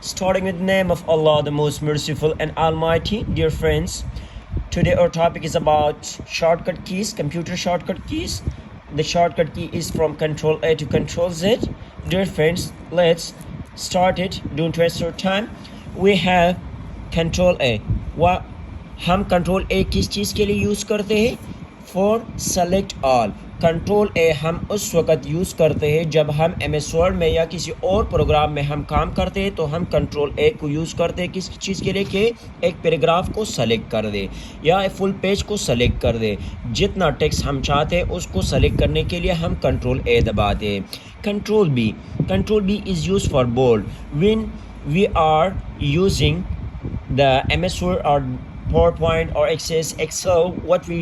Starting with the name of Allah, the most merciful and almighty. Dear friends, today our topic is about shortcut keys, computer shortcut keys. The shortcut key is from Control A to Control Z. Dear friends, let's start it. Don't waste your time. We have Control A. हम control ए किस चीज़ के लिए use करते हैं? For select all. Control ए हम उस वक़्त use करते हैं जब हम MS वर्ड में या किसी और प्रोग्राम में हम काम करते हैं, तो हम कंट्रोल ए को यूज़ करते हैं किस चीज़ के लिए कि एक पैराग्राफ को सेलेक्ट कर दे या एक फुल पेज को सेलेक्ट कर दे. जितना टेक्स्ट हम चाहते हैं उसको सेलेक्ट करने के लिए हम कंट्रोल ए दबाते हैं. Control B is use for bold. When we are using the MS Word or PowerPoint or Excel, what we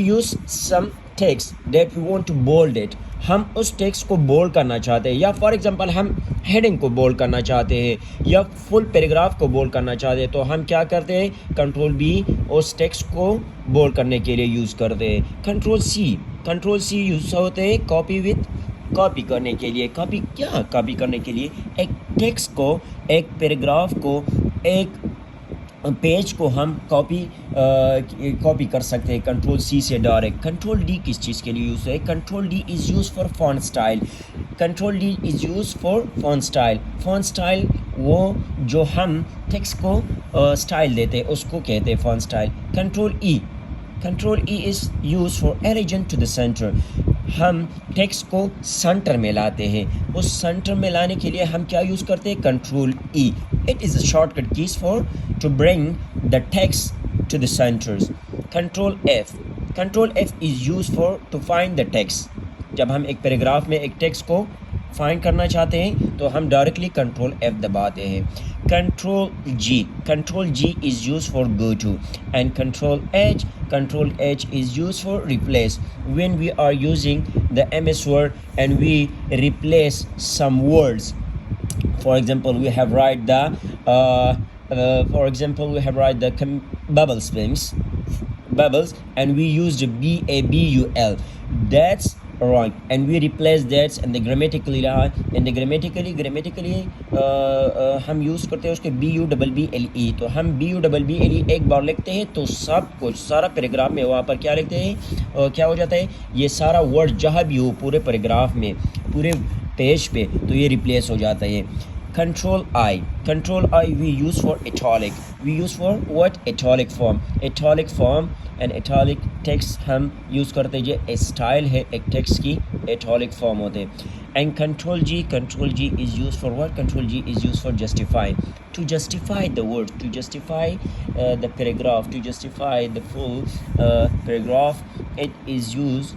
use some text that we want to bold it. हम उस text को bold करना चाहते हैं, या for example हम heading को bold करना चाहते हैं या फुल पैराग्राफ को बोल्ड करना चाहते हैं, तो हम क्या करते हैं? कंट्रोल बी उस टेक्स्ट को बोल्ड करने के लिए यूज़ करते हैं. कंट्रोल सी यूज़ होते हैं कॉपी करने के लिए. कॉपी करने के लिए एक टेक्स्ट को, एक पैराग्राफ को, एक पेज को हम कॉपी कर सकते हैं कंट्रोल सी से डायरेक्ट. कंट्रोल डी किस चीज़ के लिए यूज़ है? Control D is use for font style. Control D is use for font style. वो जो हम टेक्स्ट को स्टाइल देते हैं उसको कहते हैं font style. Control E is use for arrangement to the centre. हम टेक्स्ट को सेंटर में लाते हैं. उस सेंटर में लाने के लिए हम क्या यूज़ करते हैं? Control E. It is a shortcut keys for to bring the text to the centres. Control F is use for to find the text. जब हम एक पैराग्राफ में एक टेक्स्ट को फाइंड करना चाहते हैं तो हम डायरेक्टली कंट्रोल एफ दबाते हैं. Control G is use for go to. And control H is use for replace. When we are using the MS Word and we replace some words. For example, we have write the bubbles and we used BABUL. That's wrong, and we replace that and the grammatically हम use करते हैं उसके BUBBLE. तो हम BUBBLE एक बार लिखते हैं तो सब कुछ सारा पैराग्राफ में वहाँ पर क्या लिखते हैं, क्या हो जाता है? ये सारा वर्ड जहाँ भी हो पूरे पैराग्राफ में, पूरे पेज पे, तो ये रिप्लेस हो जाता है. Control I we use for italic. We use for what? Italic form and italic text हम यूज़ करते हैं. ये स्टाइल है एक टेक्स्ट की, italic form होते हैं. And control G is used for what? Control G is used for justify. To justify the word, to justify the paragraph, to justify the full paragraph, it is used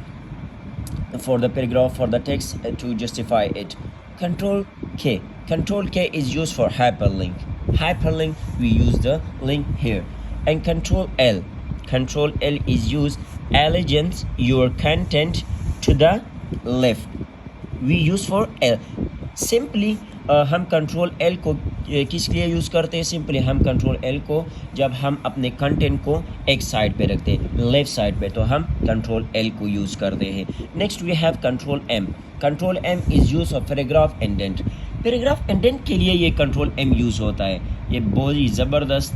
for the paragraph, for the text to justify it. Control K is used for hyperlink. We use the link here. And Control L is used arrange your content to the left. We use for L. Simply हम control L को किस लिए use करते हैं? Simply हम control L को जब हम अपने कंटेंट को एक साइड पे रखते हैं, लेफ़्ट साइड पे, तो हम कंट्रोल एल को यूज़ करते हैं. Next we have control M is use of paragraph indent. Paragraph indent के लिए ये कंट्रोल एम यूज़ होता है. ये बहुत ही ज़बरदस्त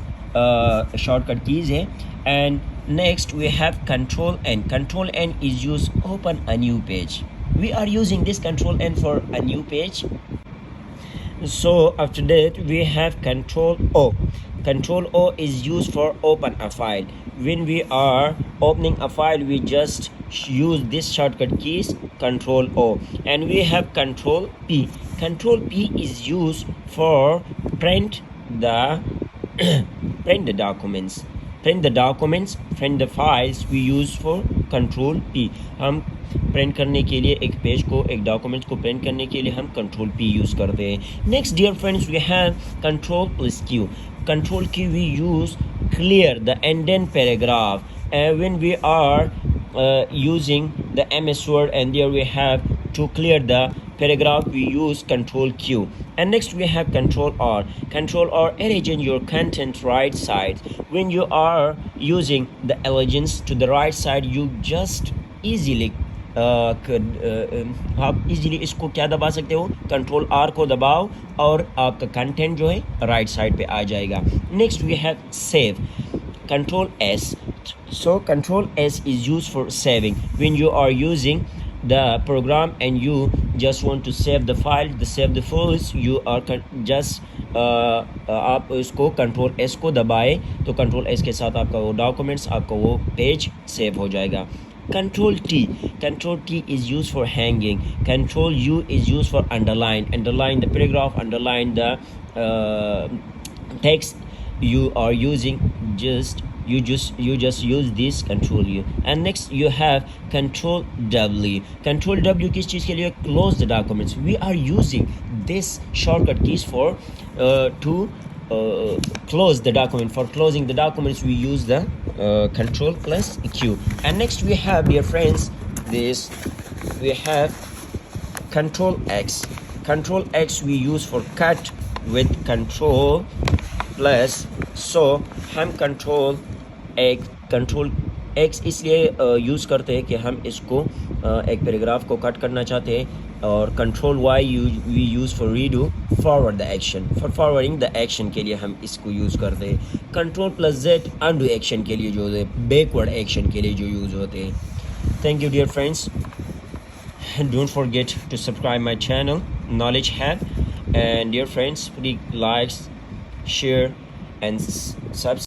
शॉर्टकट कीज़ है. And next we have control N is use open a new page. We are using this control N for a new page. So after that we have control O. Control O is used for open a file. When we are opening a file, we just use this shortcut keys control O. And we have control P. Control P is used for print the documents. Print the files. We use for control P. हम print करने के लिए एक page को, एक documents को print करने के लिए हम कंट्रोल P यूज़ करते हैं. Next dear friends we have control plus Q. Control Q we use clear the indent paragraph. When we are using the MS Word and there we have to clear the paragraph, we use control Q. And next we have control R. Control R arrange your content right side. When you are using the elegance to the right side, you just easily आप easily इसको क्या दबा सकते हो, control are को दबाओ और आपका कंटेंट जो है राइट साइड पे आ जाएगा. Next we have save, control S. So control S is used for saving. When you are using the program and you just want to save the file, save the files, you are just आप इसको control S को दबाए तो control S के साथ आपका वो documents, आपका वो पेज सेव हो जाएगा. Control T is used for hanging. Control U is used for underline the paragraph, underline the text you are using. You just use this control U. And next you have control W. Control W किस चीज़ के लिए? Close the documents. We are using this shortcut keys for to close the document. For closing the documents we use the control plus Q. And next we have, dear friends, this we have control X. Control X we use for cut with control plus. So हम control x इसलिए use करते हैं कि हम इसको एक paragraph को cut करना चाहते हैं, और control Y we use for redo forward the action. For forwarding the action के लिए हम इसको यूज़ करते हैं. Control plus Z undo action के लिए जो है, बैकवर्ड एक्शन के लिए जो यूज़ होते हैं. Thank you dear friends. Don't forget to subscribe my channel Knowledge Hub, and dear friends, please like, share and subscribe.